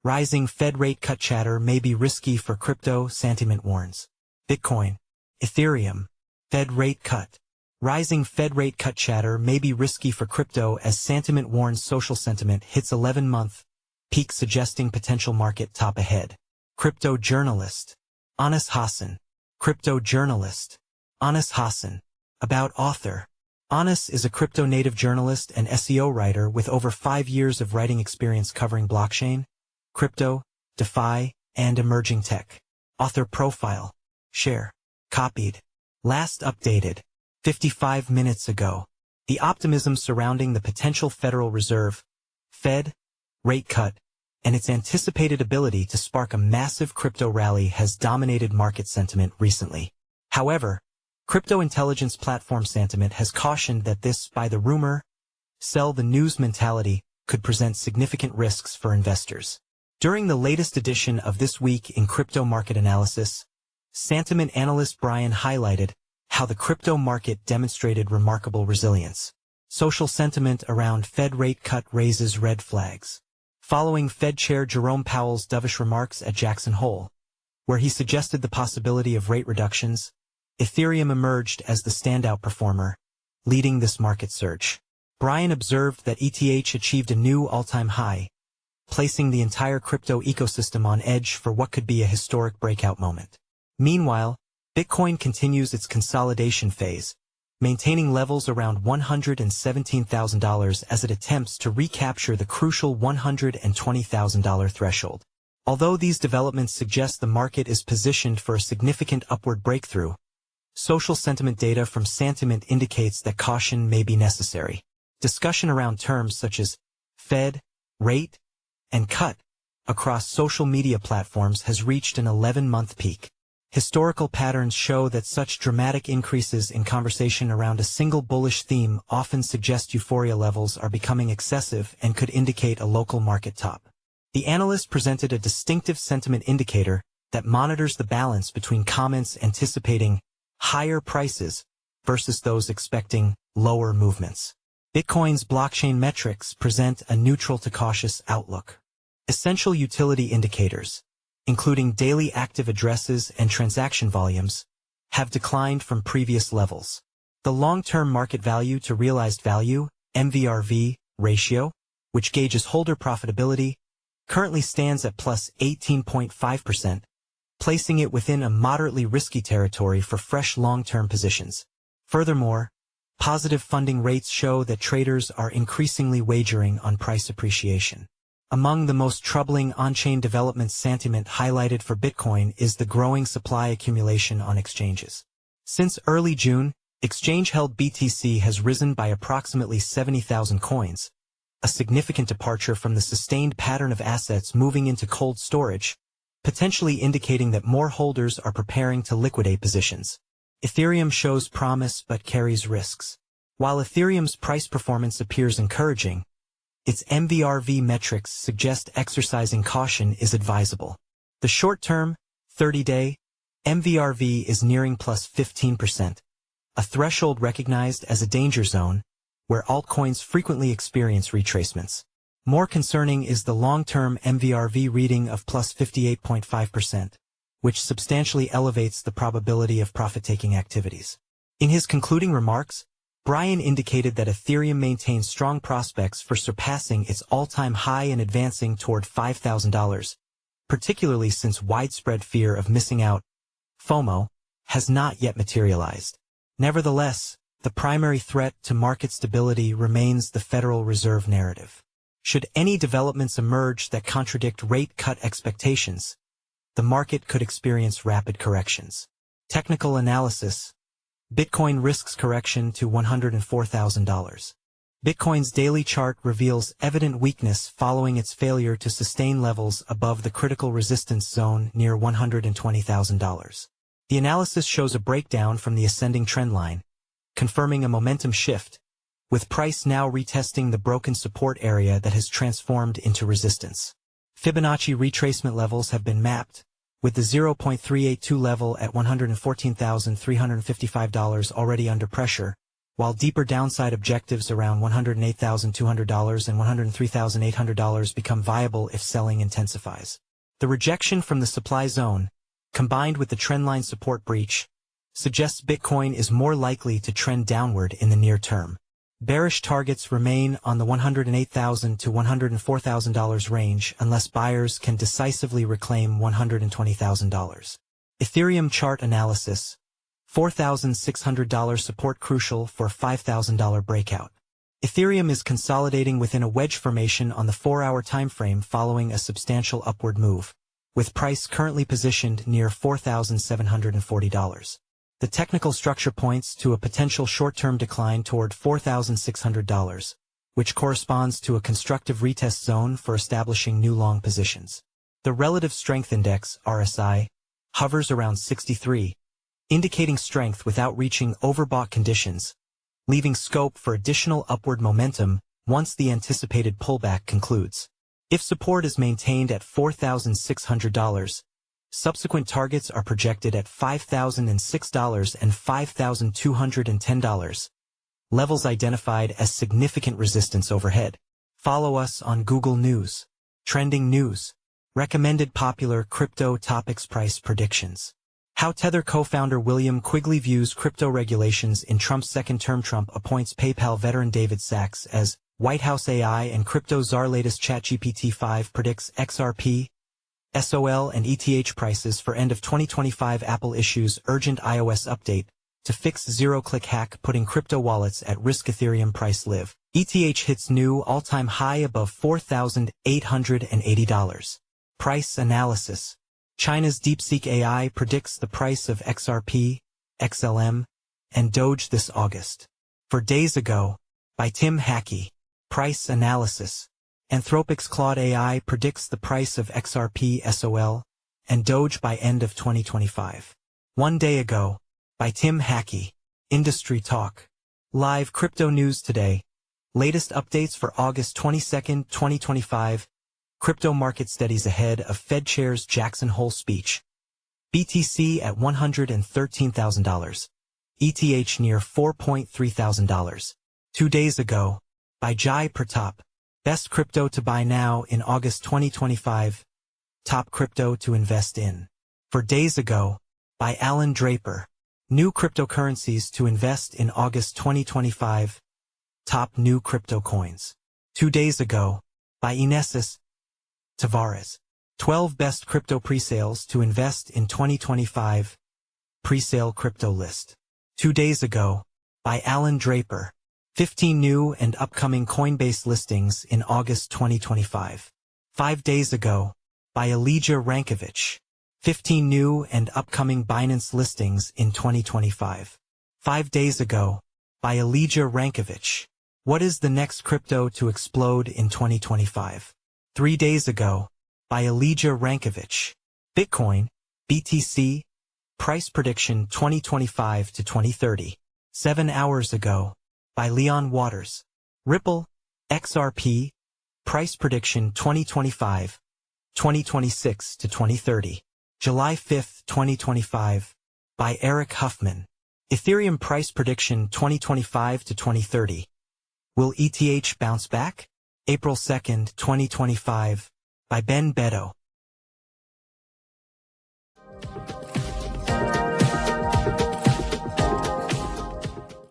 Rising Fed rate cut chatter may be risky for crypto, Santiment warns. Bitcoin, Ethereum, Fed rate cut. Rising Fed rate cut chatter may be risky for crypto as Santiment warns social sentiment hits 11-month peak, suggesting potential market top ahead. Crypto journalist, Hassan. Crypto journalist, Hassan. About author. Anas is a crypto-native journalist and SEO writer with over 5 years of writing experience covering blockchain, crypto, DeFi, and emerging tech. Author profile. Share. Copied. Last updated 55 minutes ago. The optimism surrounding the potential Federal Reserve, Fed, rate cut, and its anticipated ability to spark a massive crypto rally has dominated market sentiment recently. However, crypto intelligence platform Santiment has cautioned that this buy the rumor, sell the news mentality could present significant risks for investors. During the latest edition of This Week in Crypto Market Analysis, Santiment analyst Brian highlighted how the crypto market demonstrated remarkable resilience. Social sentiment around Fed rate cut raises red flags. Following Fed Chair Jerome Powell's dovish remarks at Jackson Hole, where he suggested the possibility of rate reductions, Ethereum emerged as the standout performer, leading this market surge. Brian observed that ETH achieved a new all-time high, placing the entire crypto ecosystem on edge for what could be a historic breakout moment. Meanwhile, Bitcoin continues its consolidation phase, maintaining levels around $117,000 as it attempts to recapture the crucial $120,000 threshold. Although these developments suggest the market is positioned for a significant upward breakthrough, social sentiment data from Santiment indicates that caution may be necessary. Discussion around terms such as Fed, rate, and cut across social media platforms has reached an 11-month peak. Historical patterns show that such dramatic increases in conversation around a single bullish theme often suggest euphoria levels are becoming excessive and could indicate a local market top. The analyst presented a distinctive sentiment indicator that monitors the balance between comments anticipating higher prices versus those expecting lower movements. Bitcoin's blockchain metrics present a neutral to cautious outlook. Essential utility indicators, including daily active addresses and transaction volumes, have declined from previous levels. The long-term market value to realized value, MVRV, ratio, which gauges holder profitability, currently stands at plus 18.5%, placing it within a moderately risky territory for fresh long-term positions. Furthermore, positive funding rates show that traders are increasingly wagering on price appreciation. Among the most troubling on-chain developments Santiment highlighted for Bitcoin is the growing supply accumulation on exchanges. Since early June, exchange-held BTC has risen by approximately 70,000 coins, a significant departure from the sustained pattern of assets moving into cold storage, potentially indicating that more holders are preparing to liquidate positions. Ethereum shows promise but carries risks. While Ethereum's price performance appears encouraging, its MVRV metrics suggest exercising caution is advisable. The short-term, 30-day, MVRV is nearing plus 15%, a threshold recognized as a danger zone, where altcoins frequently experience retracements. More concerning is the long-term MVRV reading of plus 58.5%, which substantially elevates the probability of profit-taking activities. In his concluding remarks, Brian indicated that Ethereum maintains strong prospects for surpassing its all-time high and advancing toward $5,000, particularly since widespread fear of missing out, FOMO, has not yet materialized. Nevertheless, the primary threat to market stability remains the Federal Reserve narrative. Should any developments emerge that contradict rate cut expectations, the market could experience rapid corrections. Technical analysis. Bitcoin risks correction to $104,000. Bitcoin's daily chart reveals evident weakness following its failure to sustain levels above the critical resistance zone near $120,000. The analysis shows a breakdown from the ascending trend line, confirming a momentum shift, with price now retesting the broken support area that has transformed into resistance. Fibonacci retracement levels have been mapped, with the 0.382 level at $114,355 already under pressure, while deeper downside objectives around $108,200 and $103,800 become viable if selling intensifies. The rejection from the supply zone, combined with the trendline support breach, suggests Bitcoin is more likely to trend downward in the near term. Bearish targets remain on the $108,000 to $104,000 range unless buyers can decisively reclaim $120,000. Ethereum chart analysis. $4,600 support crucial for $5,000 breakout. Ethereum is consolidating within a wedge formation on the 4-hour timeframe following a substantial upward move, with price currently positioned near $4,740. The technical structure points to a potential short-term decline toward $4,600, which corresponds to a constructive retest zone for establishing new long positions. The Relative Strength Index, RSI, hovers around 63, indicating strength without reaching overbought conditions, leaving scope for additional upward momentum once the anticipated pullback concludes. If support is maintained at $4,600, subsequent targets are projected at $5,006 and $5,210, levels identified as significant resistance overhead. Follow us on Google News. Trending news. Recommended popular crypto topics. Price predictions. How Tether co-founder William Quigley views crypto regulations in Trump's second term. Trump appoints PayPal veteran David Sachs as White House AI and crypto czar. Latest ChatGPT-5 predicts XRP, SOL and ETH prices for end of 2025. Apple issues urgent iOS update to fix zero-click hack putting crypto wallets at risk. Ethereum price live. ETH hits new all-time high above $4,880. Price analysis. China's DeepSeek AI predicts the price of XRP, XLM, and Doge this August. For Days Ago, by Tim Hackey. Price analysis. Anthropic's Claude AI predicts the price of XRP, SOL, and Doge by end of 2025. 1 day ago, by Tim Hackey. Industry Talk. Live crypto news today. Latest updates for August 22, 2025. Crypto market steadies ahead of Fed Chair's Jackson Hole speech. BTC at $113,000. ETH near $4,300. 2 days ago, by Jai Pratap. Best crypto to buy now in August 2025. Top crypto to invest in. For Days Ago, by Alan Draper. New cryptocurrencies to invest in August 2025. Top new crypto coins. 2 days ago, by Inesis Tavares. 12 best crypto presales to invest in 2025. Presale crypto list. 2 days ago, by Alan Draper. 15 new and upcoming Coinbase listings in August 2025. 5 days ago, by Elijah Rankovich. 15 new and upcoming Binance listings in 2025. 5 days ago, by Elijah Rankovich. What is the next crypto to explode in 2025? 3 days ago, by Elijah Rankovich. Bitcoin, BTC, price prediction 2025 to 2030. 7 hours ago, by Leon Waters. Ripple, XRP, price prediction 2025, 2026 to 2030. July 5, 2025, by Eric Huffman. Ethereum price prediction 2025 to 2030. Will ETH bounce back? April 2, 2025, by Ben Beto.